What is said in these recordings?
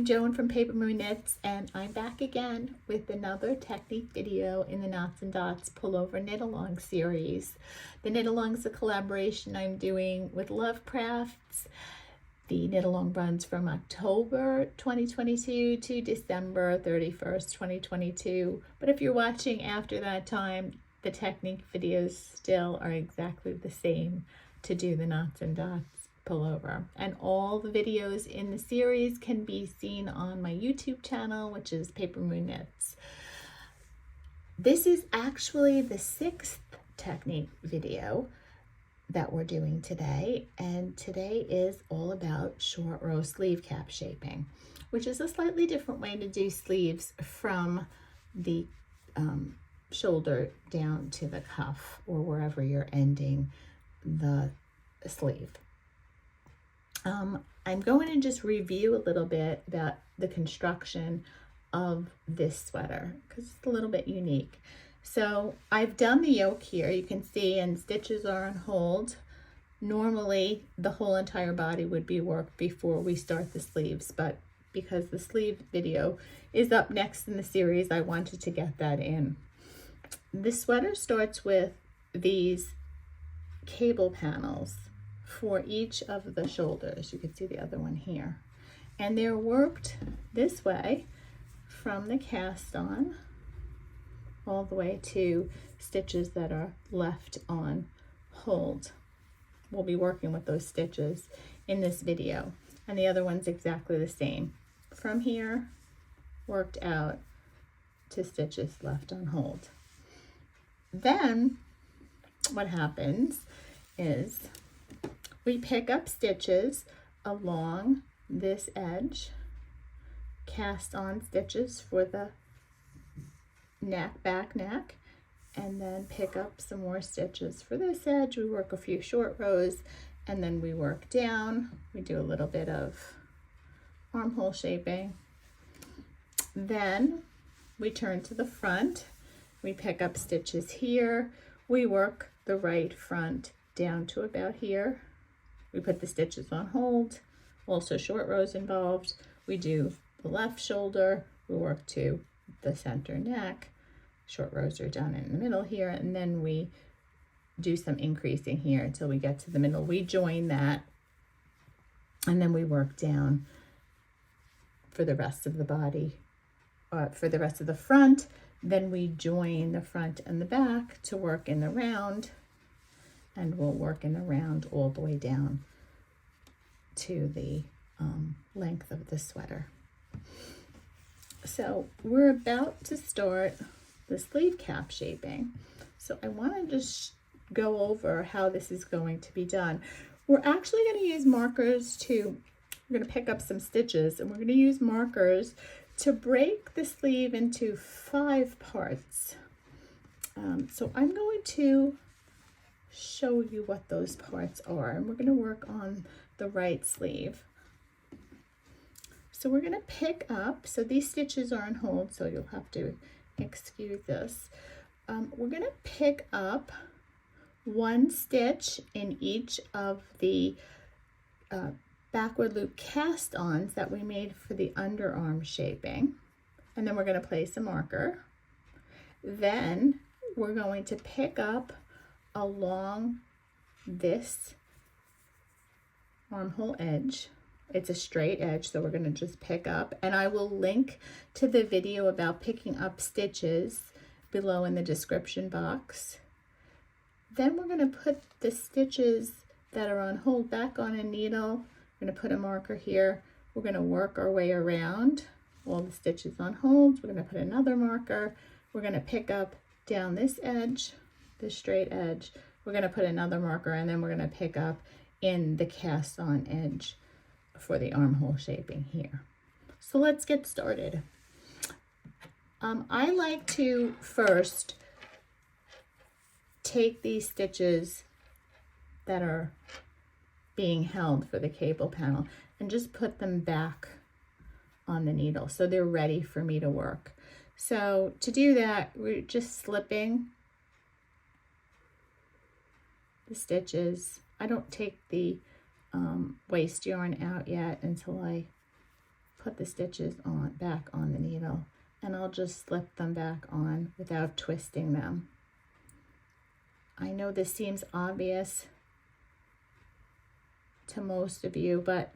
Joan from Paper Moon Knits, and I'm back again with another technique video in the Knots and Dots Pullover Knit Along series. The Knit Along is a collaboration I'm doing with LoveCrafts. The knit along runs from October 2022 to December 31st, 2022. But if you're watching after that time, the technique videos still are exactly the same to do the Knots and Dots Pullover. And all the videos in the series can be seen on my YouTube channel, which is Paper Moon Knits. This is actually the 6th technique video that we're doing today, and today is all about short row sleeve cap shaping, which is a slightly different way to do sleeves from the shoulder down to the cuff or wherever you're ending the sleeve. I'm going to just review a little bit about the construction of this sweater because it's a little bit unique. So I've done the yoke here, you can see, and stitches are on hold. Normally the whole entire body would be worked before we start the sleeves, but because the sleeve video is up next in the series, I wanted to get that in. This sweater starts with these cable panels for each of the shoulders. You can see the other one here. And they're worked this way from the cast on all the way to stitches that are left on hold. We'll be working with those stitches in this video. And the other one's exactly the same. From here, worked out to stitches left on hold. Then what happens is we pick up stitches along this edge, cast on stitches for the neck, back neck, and then pick up some more stitches for this edge. We work a few short rows and then we work down. We do a little bit of armhole shaping. Then we turn to the front. We pick up stitches here. We work the right front down to about here. We put the stitches on hold, also short rows involved. We do the left shoulder, we work to the center neck, short rows are done in the middle here, and then we do some increasing here until we get to the middle. We join that, and then we work down for the rest of the body, for the rest of the front. Then we join the front and the back to work in the round, and we'll work in the round all the way down to the length of the sweater. So we're about to start the sleeve cap shaping. So I want to just go over how this is going to be done. We're actually going to use markers we're going to pick up some stitches, and we're going to use markers to break the sleeve into 5 parts. So I'm going to show you what those parts are, and we're going to work on the right sleeve. So we're going to pick up, so these stitches are on hold, so you'll have to excuse this. We're going to pick up 1 stitch in each of the backward loop cast-ons that we made for the underarm shaping, and then we're going to place a marker. Then we're going to pick up along this armhole edge. It's a straight edge, so we're going to just pick up, and I will link to the video about picking up stitches below in the description box. Then we're going to put the stitches that are on hold back on a needle. We're going to put a marker here. We're going to work our way around all the stitches on hold. We're going to put another marker. We're going to pick up down this edge, this straight edge. We're going to put another marker, and then we're going to pick up in the cast on edge for the armhole shaping here. So let's get started. I like to first take these stitches that are being held for the cable panel and just put them back on the needle so they're ready for me to work. So to do that, we're just slipping the stitches. I don't take the waste yarn out yet until I put the stitches on back on the needle, and I'll just slip them back on without twisting them. I know this seems obvious to most of you, but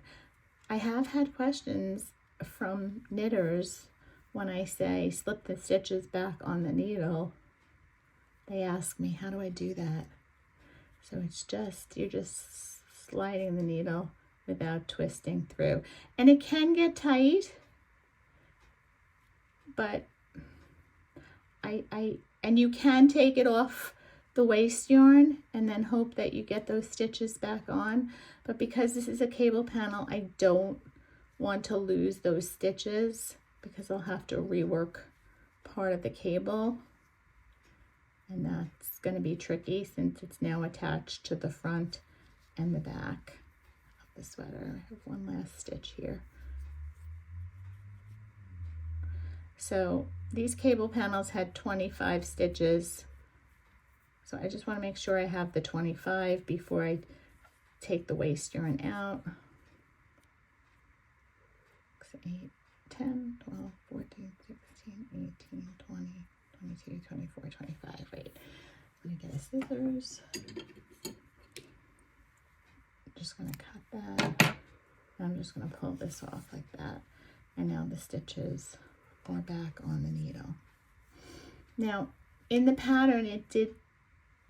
I have had questions from knitters when I say slip the stitches back on the needle. They ask me, how do I do that? So it's just, you're just sliding the needle without twisting through. And it can get tight, but and you can take it off the waste yarn and then hope that you get those stitches back on. But because this is a cable panel, I don't want to lose those stitches because I'll have to rework part of the cable. And that's going to be tricky since it's now attached to the front and the back of the sweater. I have one last stitch here. So these cable panels had 25 stitches. So I just want to make sure I have the 25 before I take the waste yarn out. 8, 10, 12, 14, 16, 18, 20, 22, 24, 25. Wait, let me get a scissors. I'm just going to cut that. I'm just going to pull this off like that. And now the stitches are back on the needle. Now, in the pattern,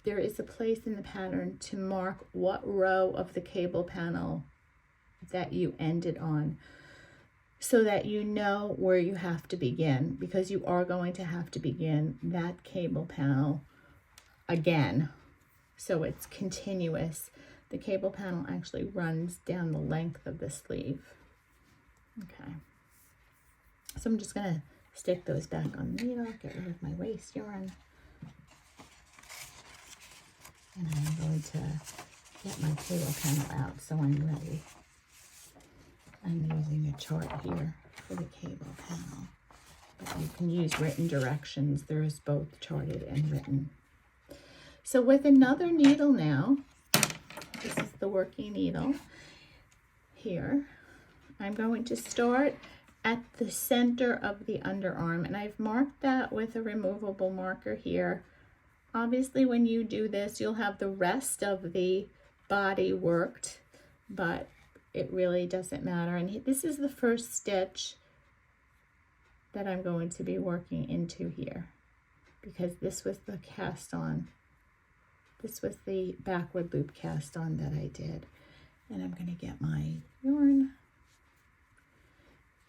there is a place in the pattern to mark what row of the cable panel that you ended on, so that you know where you have to begin, because you are going to have to begin that cable panel again. So it's continuous. The cable panel actually runs down the length of the sleeve. Okay. So I'm just gonna stick those back on the needle, get rid of my waste yarn. And I'm going to get my cable panel out so I'm ready. I'm using a chart here for the cable panel, but you can use written directions. There's both charted and written. So with another needle now, this is the working needle here, I'm going to start at the center of the underarm, and I've marked that with a removable marker here. Obviously, when you do this, you'll have the rest of the body worked, but it really doesn't matter. And this is the first stitch that I'm going to be working into here, because this was the cast on. This was the backward loop cast on that I did. And I'm going to get my yarn.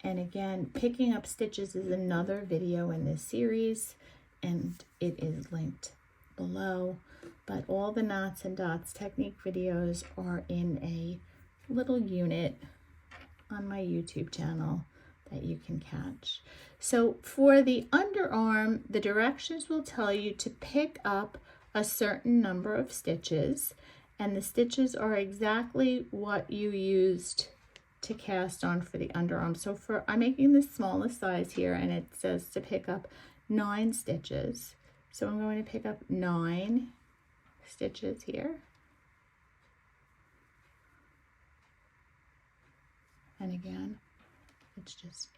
And again, picking up stitches is another video in this series, and it is linked below. But all the knots and dots technique videos are in a little unit on my YouTube channel that you can catch. So for the underarm, the directions will tell you to pick up a certain number of stitches, and the stitches are exactly what you used to cast on for the underarm. So I'm making the smallest size here, and it says to pick up 9 stitches. So I'm going to pick up 9 stitches here. And again, it's just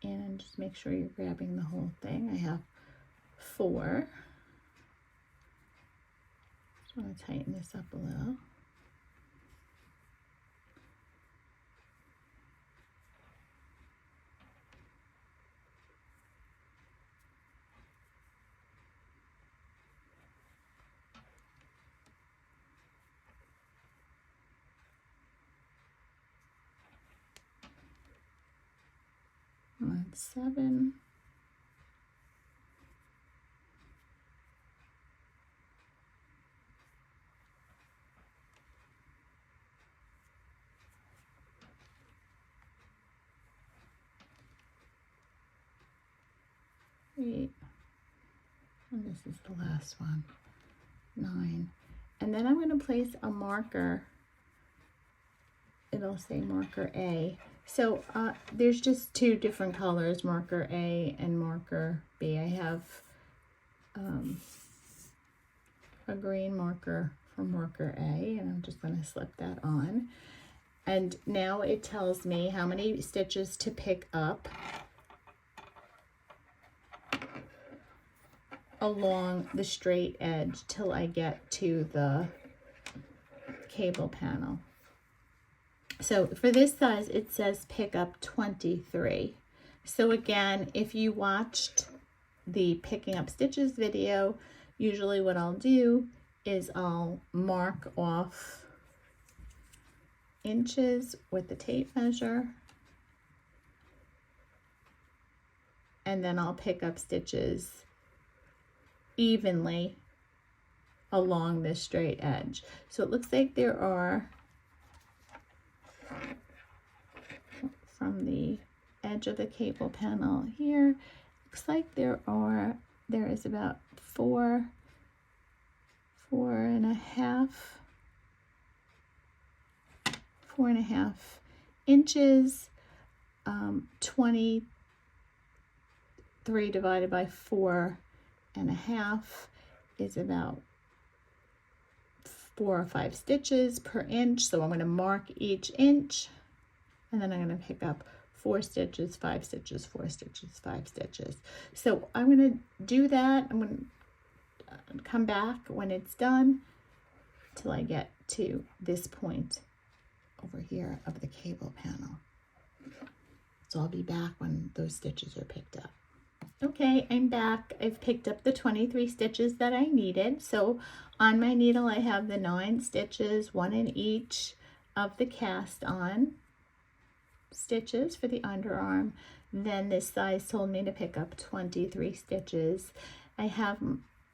in, and just make sure you're grabbing the whole thing. I have 4. Just want to tighten this up a little. That's 7. Eight. And this is the last one. 9. And then I'm going to place a marker. It'll say marker A. So there's just 2 different colors, marker A and marker B. I have a green marker for marker A, and I'm just going to slip that on. And now it tells me how many stitches to pick up along the straight edge till I get to the cable panel. So for this size, it says pick up 23. So again, if you watched the picking up stitches video, usually what I'll do is I'll mark off inches with the tape measure, and then I'll pick up stitches evenly along this straight edge. So it looks like there are, from the edge of the cable panel here, looks like there is about four and a half inches. 23 divided by 4.5 is about 4 or 5 stitches per inch. So I'm going to mark each inch, and then I'm going to pick up 4 stitches, 5 stitches, 4 stitches, 5 stitches. So I'm going to do that. I'm going to come back when it's done till I get to this point over here of the cable panel. So I'll be back when those stitches are picked up. Okay, I'm back. I've picked up the 23 stitches that I needed. So on my needle, I have the 9 stitches, 1 in each of the cast on stitches for the underarm. Then this size told me to pick up 23 stitches. I have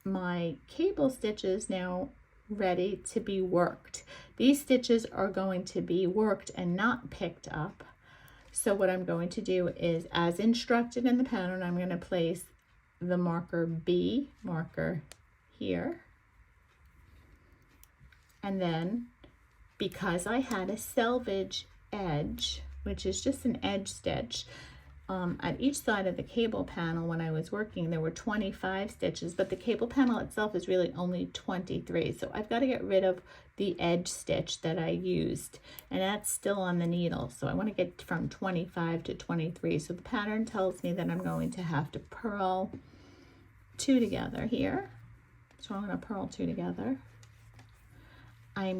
my cable stitches now ready to be worked. These stitches are going to be worked and not picked up. So what I'm going to do is, as instructed in the pattern, I'm going to place the marker B marker here. And then, because I had a selvage edge, which is just an edge stitch, at each side of the cable panel when I was working, there were 25 stitches, but the cable panel itself is really only 23. So I've got to get rid of the edge stitch that I used, and that's still on the needle. So I want to get from 25 to 23. So the pattern tells me that I'm going to have to purl 2 together here. So I'm going to purl 2 together. I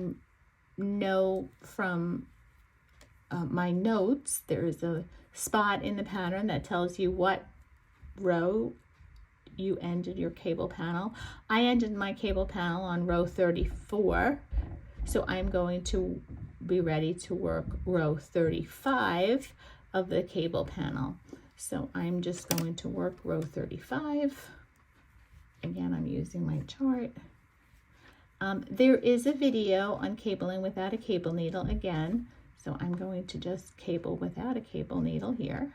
know from my notes, there is a spot in the pattern that tells you what row you ended your cable panel. I ended my cable panel on row 34, so I'm going to be ready to work row 35 of the cable panel. So I'm just going to work row 35. Again, I'm using my chart. There is a video on cabling without a cable needle again. So I'm going to just cable without a cable needle here.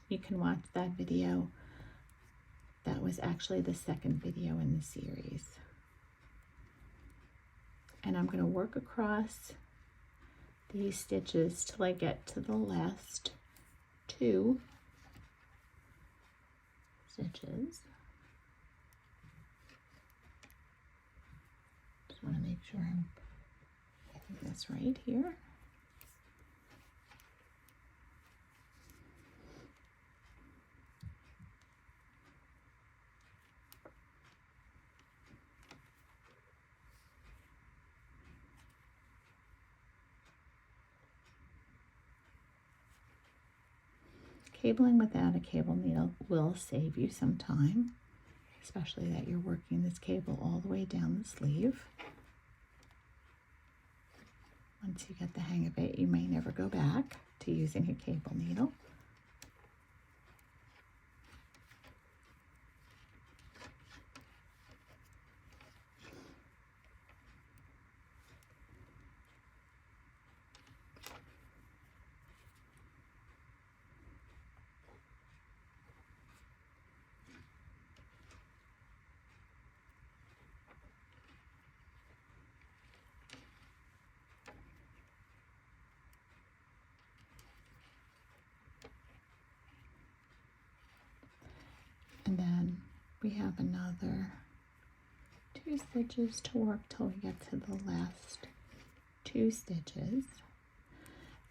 You can watch that video. That was actually the second video in the series. And I'm going to work across these stitches till I get to the last 2 stitches. Just want to make sure I'm getting this right here. Cabling without a cable needle will save you some time, especially that you're working this cable all the way down the sleeve. Once you get the hang of it, you may never go back to using a cable needle. And then we have another 2 stitches to work till we get to the last 2 stitches.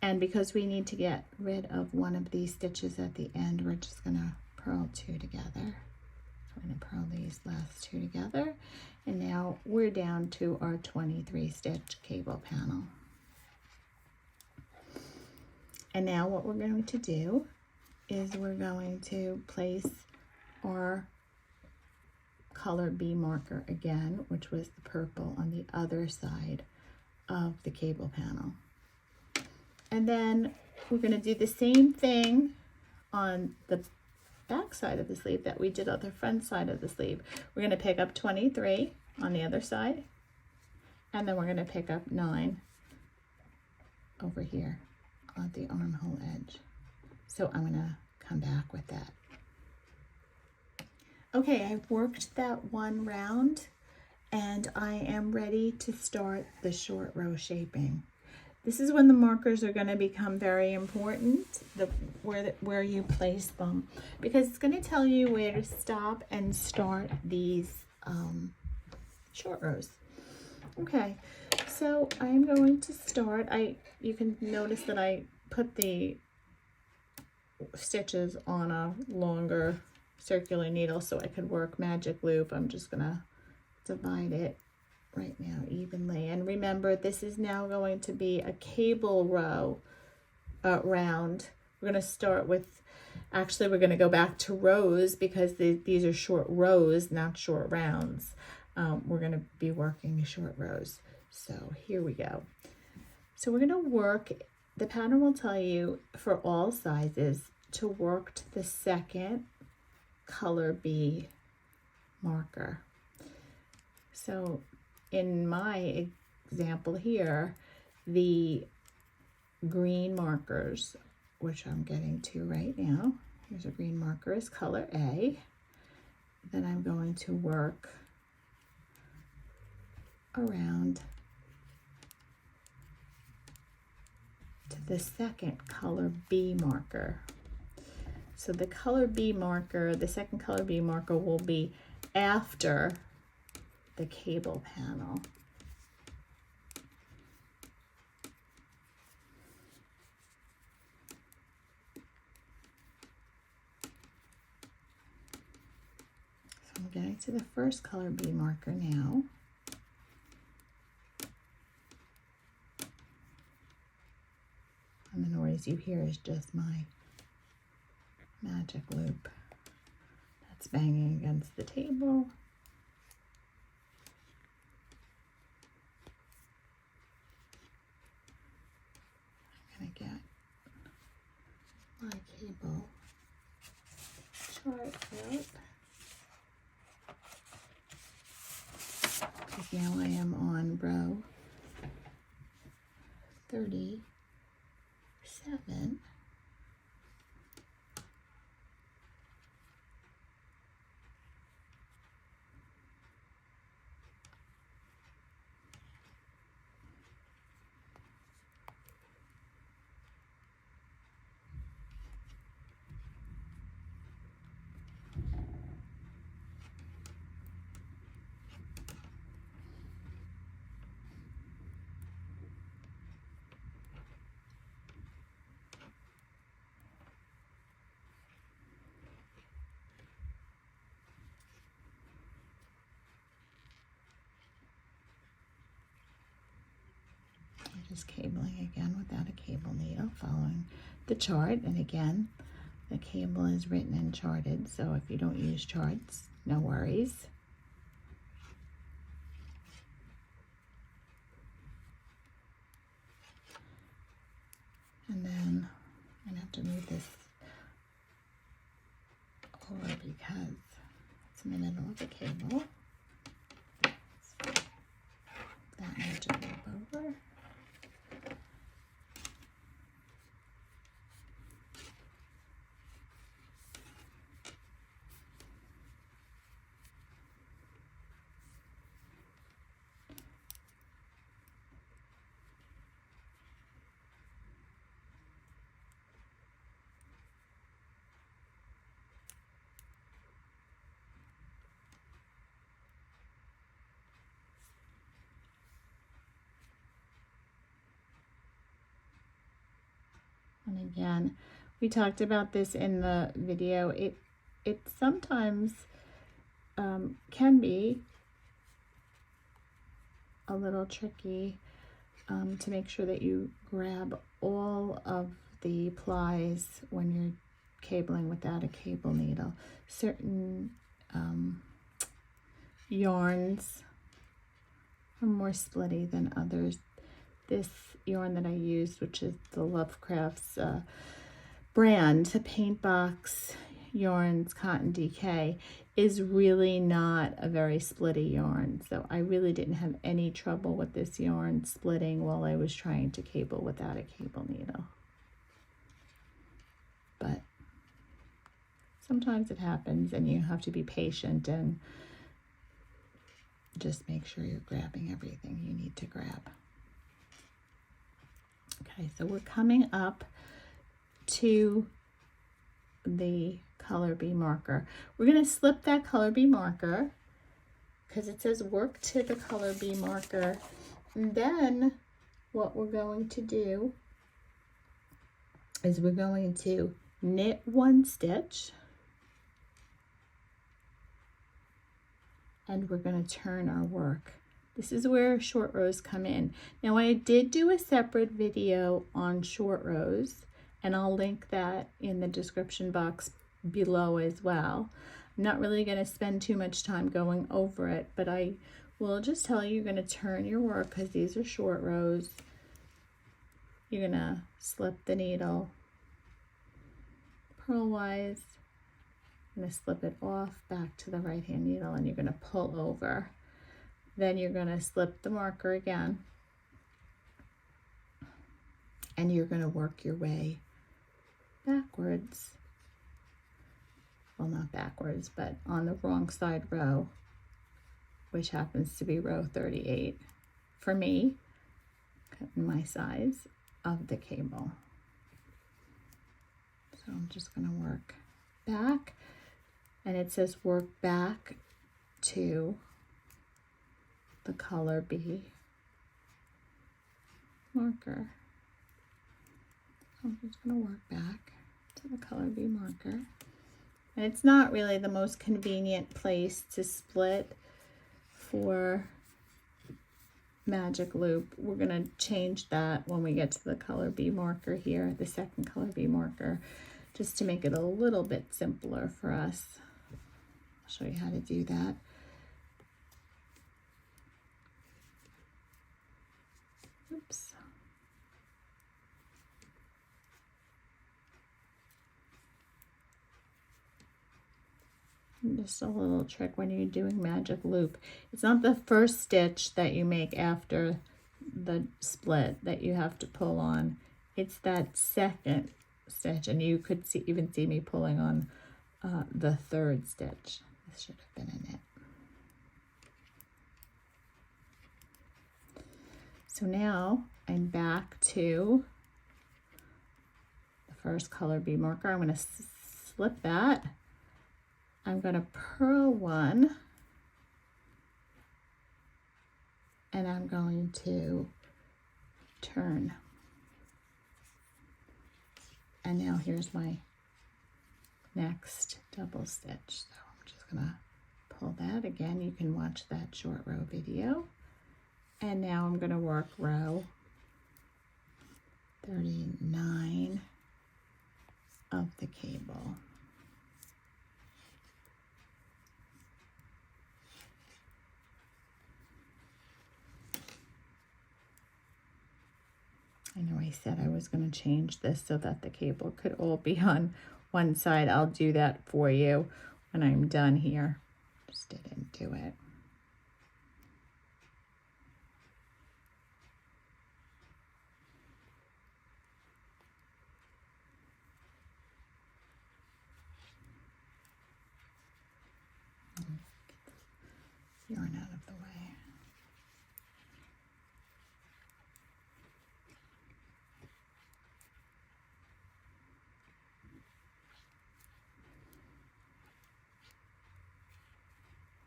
And because we need to get rid of one of these stitches at the end, we're just gonna purl 2 together. I'm gonna purl these last 2 together. And now we're down to our 23 stitch cable panel. And now what we're going to do is we're going to place our color B marker again, which was the purple, on the other side of the cable panel. And then we're going to do the same thing on the back side of the sleeve that we did on the front side of the sleeve. We're going to pick up 23 on the other side, and then we're going to pick up 9 over here on the armhole edge. So I'm going to come back with that. Okay, I've worked that one round and I am ready to start the short row shaping. This is when the markers are going to become very important, where you place them, because it's going to tell you where to stop and start these short rows. Okay, so I'm going to start. You can notice that I put the stitches on a longer circular needle so I could work magic loop. I'm just gonna divide it right now evenly. And remember, this is now going to be a cable row round. We're gonna start with, actually we're gonna go back to rows because these are short rows, not short rounds. We're gonna be working short rows. So here we go. So we're gonna work, the pattern will tell you for all sizes to work to the second color B marker. So in my example here, the green markers, which I'm getting to right now, here's a green marker, is color A. Then I'm going to work around to the second color B marker. So the color B marker, the second color B marker, will be after the cable panel. So I'm getting to the first color B marker now. And the noise you hear is just my magic loop that's banging against the table. I'm gonna get my cable chart out, because now I am on row 37. Just cabling again without a cable needle, following the chart. And again, the cable is written and charted, so if you don't use charts, no worries. And then I'm gonna have to move this over because it's in the middle of the cable. So that needs to move over. And again, we talked about this in the video. It sometimes can be a little tricky to make sure that you grab all of the plies when you're cabling without a cable needle. Certain yarns are more splitty than others. This yarn that I used, which is the LoveCrafts brand, the paint box yarns cotton DK, is really not a very splitty yarn. So I really didn't have any trouble with this yarn splitting while I was trying to cable without a cable needle. But sometimes it happens and you have to be patient and just make sure you're grabbing everything you need to grab. Okay, so we're coming up to the color bee marker. We're going to slip that color bee marker because it says work to the color bee marker. And then what we're going to do is we're going to knit one stitch and we're going to turn our work. This is where short rows come in. Now I did do a separate video on short rows and I'll link that in the description box below as well. I'm not really going to spend too much time going over it, but I will just tell you, you're going to turn your work because these are short rows. You're going to slip the needle purlwise. I'm going to slip it off back to the right hand needle and you're going to pull over. Then you're going to slip the marker again and you're going to work your way backwards. Well, not backwards, but on the wrong side row, which happens to be row 38 for me, cutting my size of the cable. So I'm just going to work back, and it says work back to the color bee marker. So I'm just going to work back to the color bee marker. And it's not really the most convenient place to split for magic loop. We're going to change that when we get to the color bee marker here, the second color bee marker, just to make it a little bit simpler for us. I'll show you how to do that. Oops. And just a little trick when you're doing magic loop. It's not the first stitch that you make after the split that you have to pull on. It's that second stitch, and you could even see me pulling on the third stitch. This should have been in it. So now I'm back to the first color bee marker. I'm going to slip that. I'm going to purl one, and I'm going to turn. And now here's my next double stitch. So I'm just going to pull that again. You can watch that short row video. And now I'm going to work row 39 of the cable. I know I said I was going to change this so that the cable could all be on one side. I'll do that for you when I'm done here. Just didn't do it. Yarn out of the way.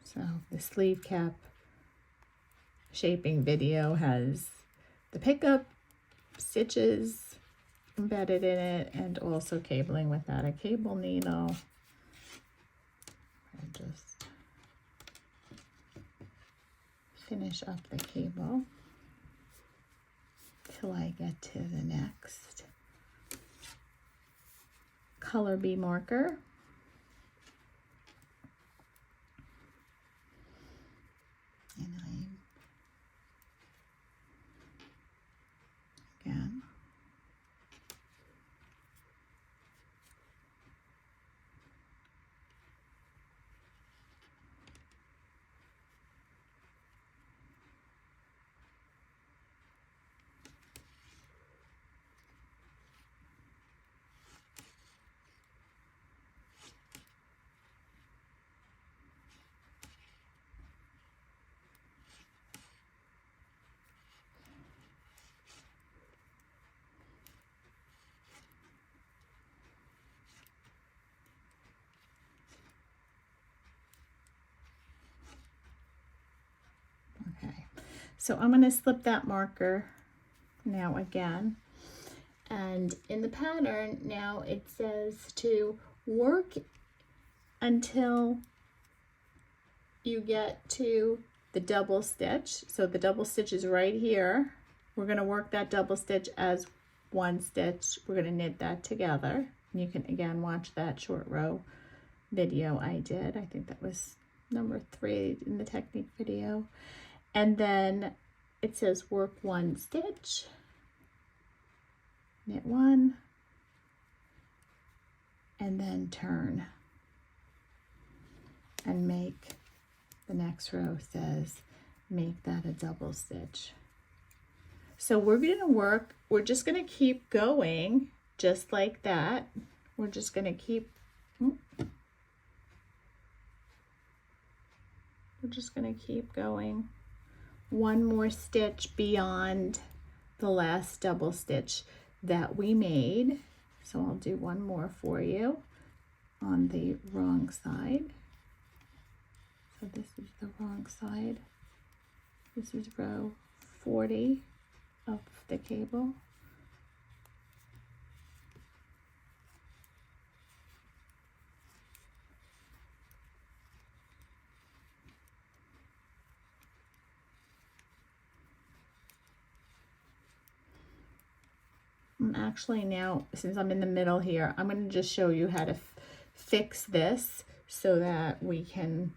So the sleeve cap shaping video has the pickup, stitches, embedded in it, and also cabling without a cable needle. I just finish up the cable till I get to the next color bee marker. And again, okay, so I'm going to slip that marker now again, and in the pattern now it says to work until you get to the double stitch. So the double stitch is right here. We're going to work that double stitch as one stitch. We're going to knit that together. You can again watch that short row video I did. I think that was number 3 in the technique video. And then it says work one stitch, knit one, and then turn and make the next row says make that a double stitch. So we're going to work, we're just going to keep going just like that. We're just going to keep, we're just going to keep going one more stitch beyond the last double stitch that we made. So I'll do one more for you on the wrong side. So this is the wrong side. This is row 40 of the cable. I'm actually now, since I'm in the middle here, I'm going to just show you how to fix this so that we can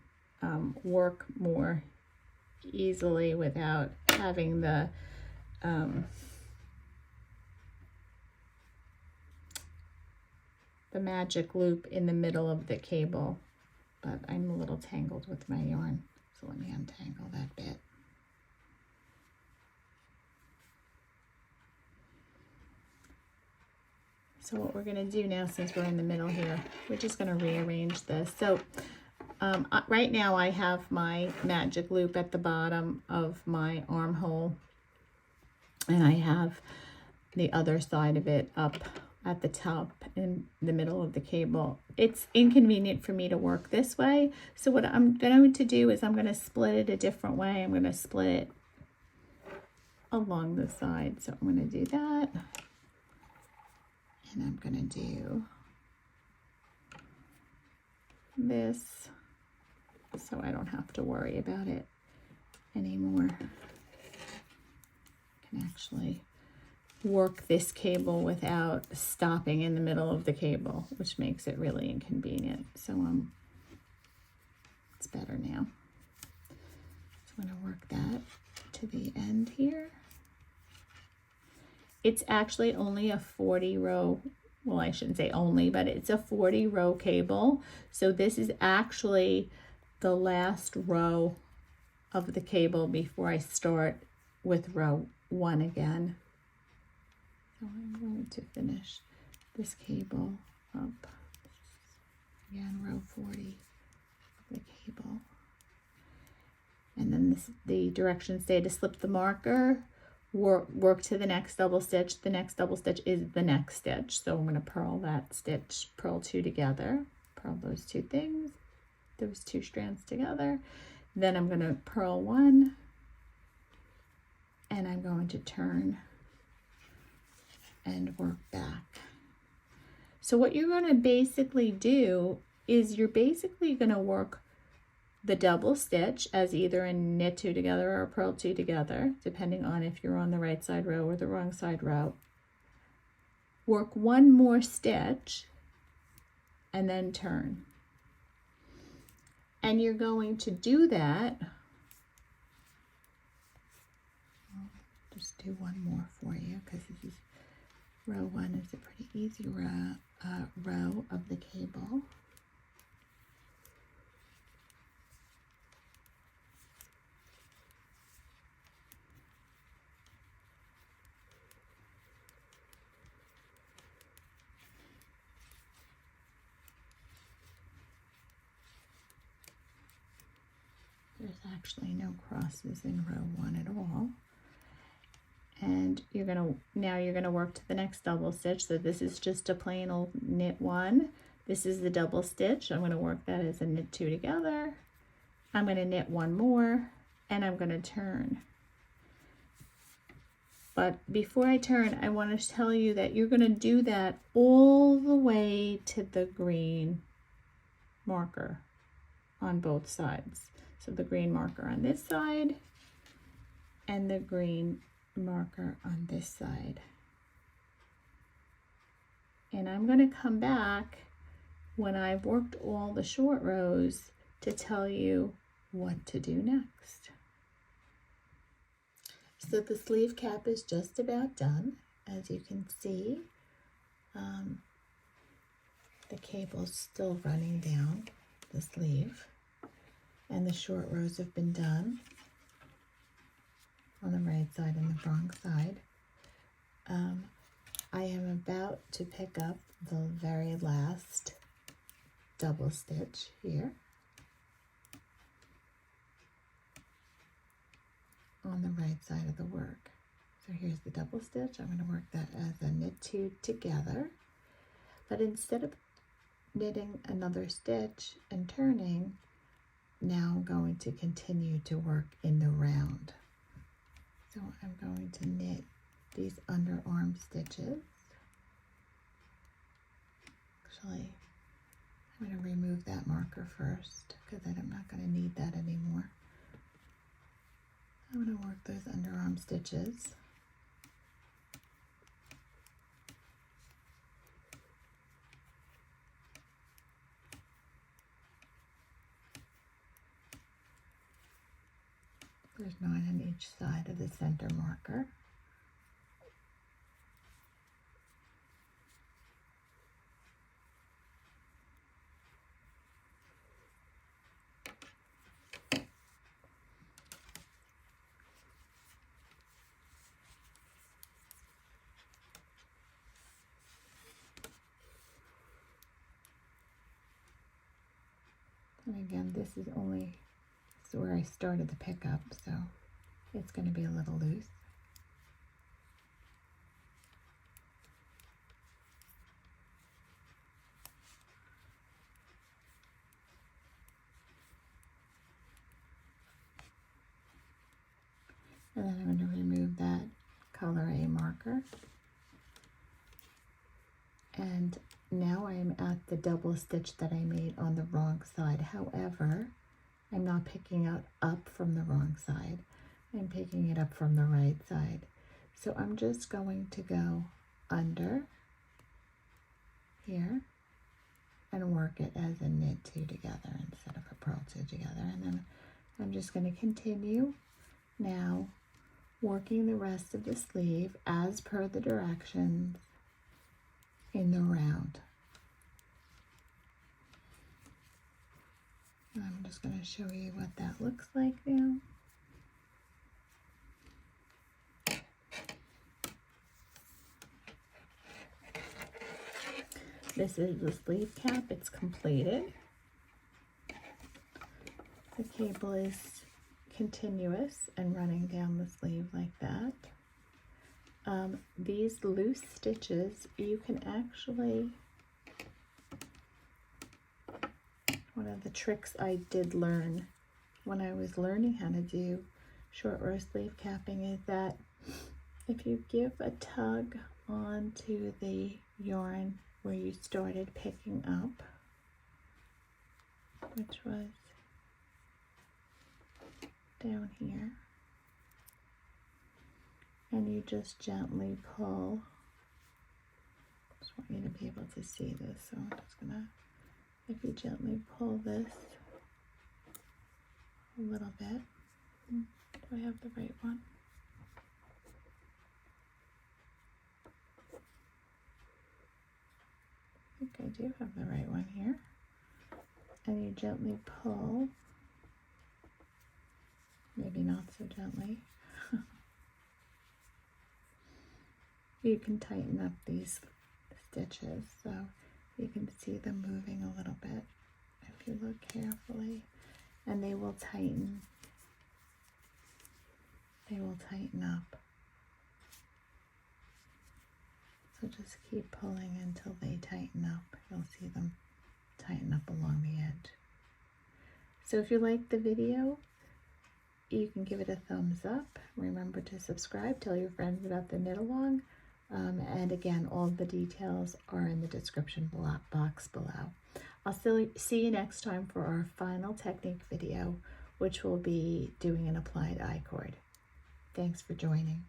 work more easily without having the magic loop in the middle of the cable. But I'm a little tangled with my yarn, so let me untangle that bit. So what we're going to do now, since we're in the middle here, we're just going to rearrange this. So right now I have my magic loop at the bottom of my armhole, and I have the other side of it up at the top in the middle of the cable. It's inconvenient for me to work this way, so what I'm going to do is I'm going to split it a different way. I'm going to split it along the side. So I'm going to do that. And I'm going to do this so I don't have to worry about it anymore. I can actually work this cable without stopping in the middle of the cable, which makes it really inconvenient. So it's better now. So I'm going to work that to the end here. It's actually only a 40 row, well, I shouldn't say only, but it's a 40 row cable. So this is actually the last row of the cable before I start with row 1 again. So I'm going to finish this cable up, again, row 40 of the cable. And then the directions say to slip the marker, work to the next double stitch. The next double stitch is the next stitch. So I'm going to purl that stitch, purl 2 together, purl those 2 things, those 2 strands together. Then I'm going to purl 1, and I'm going to turn and work back. So what you're going to basically do is you're basically going to work the double stitch as either a knit 2 together or a purl 2 together, depending on if you're on the right side row or the wrong side row. Work one more stitch and then turn. And you're going to do that. I'll just do one more for you because this is row 1 is a pretty easy row of the cable. There's actually no crosses in row 1 at all. And now you're gonna work to the next double stitch. So this is just a plain old knit 1. This is the double stitch. I'm gonna work that as a knit 2 together. I'm gonna knit one more and I'm gonna turn. But before I turn, I want to tell you that you're gonna do that all the way to the green marker on both sides. So the green marker on this side and the green marker on this side. And I'm going to come back when I've worked all the short rows to tell you what to do next. So the sleeve cap is just about done. As you can see, the cable's still running down the sleeve. And the short rows have been done on the right side and the wrong side. I am about to pick up the very last double stitch here on the right side of the work. So here's the double stitch. I'm going to work that as a knit 2 together. But instead of knitting another stitch and turning, now I'm going to continue to work in the round. So I'm going to knit these underarm stitches. Actually, I'm going to remove that marker first because I'm not going to need that anymore. I'm going to work those underarm stitches. There's 9 on each side of the center marker. And again, this is where I started the pickup, so it's going to be a little loose. And then I'm going to remove that color A marker. And now I am at the double stitch that I made on the wrong side. However, I'm not picking it up from the wrong side. I'm picking it up from the right side. So I'm just going to go under here and work it as a knit 2 together instead of a purl 2 together. And then I'm just going to continue now working the rest of the sleeve as per the directions in the round. I'm just going to show you what that looks like now. This is the sleeve cap. It's completed. The cable is continuous and running down the sleeve like that. These loose stitches, you can actually, one of the tricks I did learn when I was learning how to do short row sleeve capping is that if you give a tug onto the yarn where you started picking up, which was down here, and you just gently pull. Just want you to be able to see this, so I'm just gonna, if you gently pull this a little bit. Do I have the right one? I think I do have the right one here. And you gently pull, maybe not so gently. You can tighten up these stitches so you can see them moving a little bit if you look carefully, and they will tighten. They will tighten up. So just keep pulling until they tighten up. You'll see them tighten up along the edge. So if you like the video, you can give it a thumbs up. Remember to subscribe, tell your friends about the knit along. And again, all the details are in the description box below. I'll see you next time for our final technique video, which will be doing an applied I-cord. Thanks for joining.